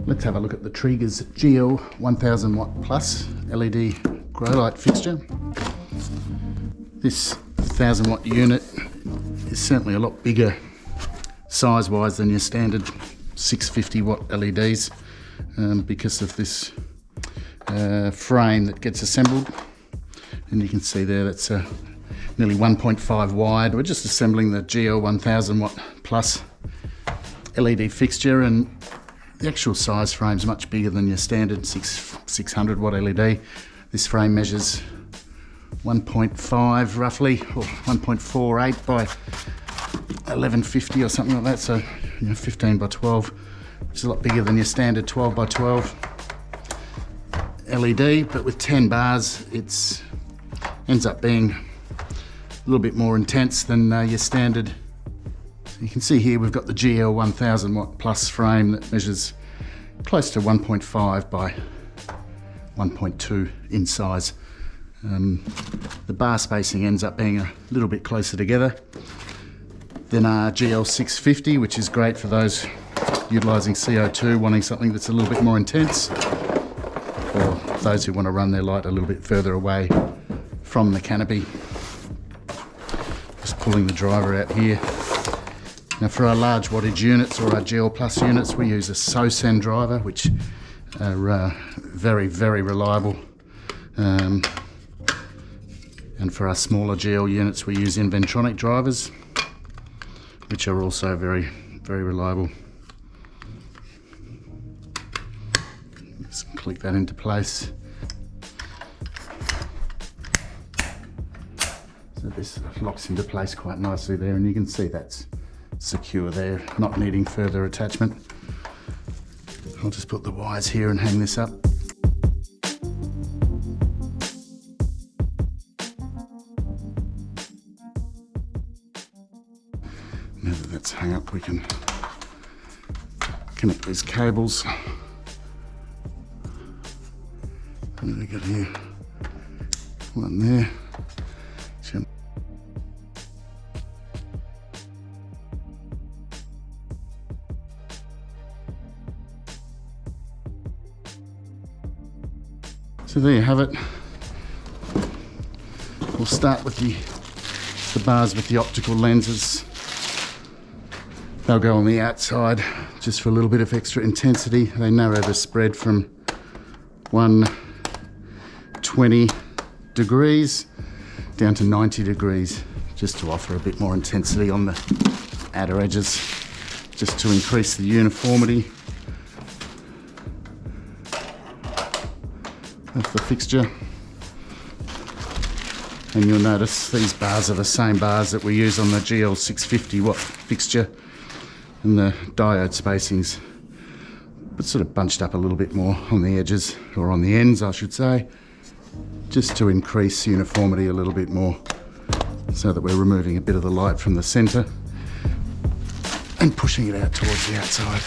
Let's have a look at the Treegers GL1000W Plus LED grow light fixture. This 1000W unit is certainly a lot bigger size-wise than your standard 650W LEDs because of this frame that gets assembled. And you can see there that's nearly 1.5 wide. We're just assembling the GL1000W Plus LED fixture, and the actual size frame is much bigger than your standard 600W LED. This frame measures 1.5 roughly, or 1.48 by 1150 or something like that, so 15 by 12, which is a lot bigger than your standard 12 by 12 LED, but with 10 bars it ends up being a little bit more intense than your standard. So you can see here we've got the GL1000W Plus frame that measures close to 1.5 by 1.2 in size. The bar spacing ends up being a little bit closer together than our GL650, which is great for those utilising CO2, wanting something that's a little bit more intense, or those who want to run their light a little bit further away from the canopy. Just pulling the driver out here. Now for our large wattage units or our GL Plus units, we use a SOSEN driver, which are very, very reliable. And for our smaller GL units, we use Inventronic drivers, which are also very, very reliable. Just click that into place. So this locks into place quite nicely there, and you can see that's secure there, not needing further attachment. I'll just put the wires here and hang this up. Now that that's hung up, we can connect these cables. What have we got here? One there. So there you have it. We'll start with the bars with the optical lenses. They'll go on the outside just for a little bit of extra intensity. They narrow the spread from 120 degrees down to 90 degrees, just to offer a bit more intensity on the outer edges, just to increase the uniformity of the fixture. And you'll notice these bars are the same bars that we use on the GL650W fixture, and the diode spacings, but sort of bunched up a little bit more on the edges, or on the ends I should say, just to increase uniformity a little bit more, so that we're removing a bit of the light from the centre and pushing it out towards the outside.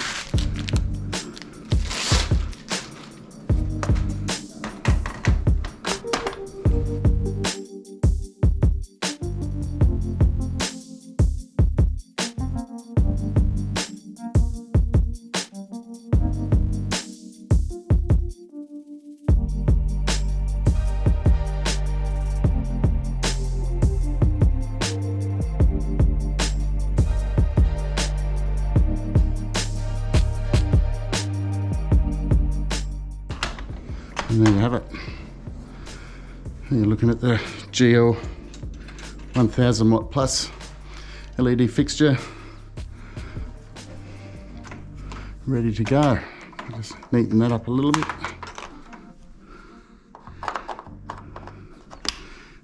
And there you have it. You're looking at the GL1000W Plus LED fixture, ready to go. Just neaten that up a little bit.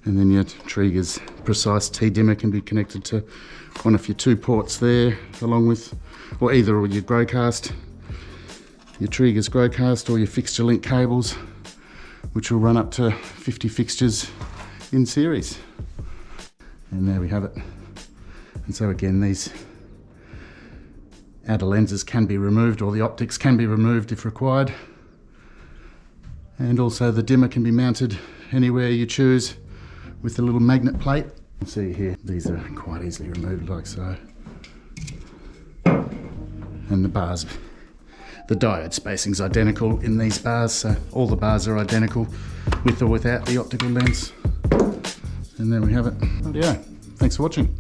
And then your Treegers precise T-dimmer can be connected to one of your 2 ports there, along with, or either your Growcast, your Treegers Growcast, or your Fixture link cables, which will run up to 50 fixtures in series. And there we have it. And so again, these outer lenses can be removed, or the optics can be removed if required. And also the dimmer can be mounted anywhere you choose with a little magnet plate. You can see here, these are quite easily removed like so. And the bars The diode spacing's identical in these bars, so all the bars are identical with or without the optical lens. And there we have it. Yeah, thanks for watching.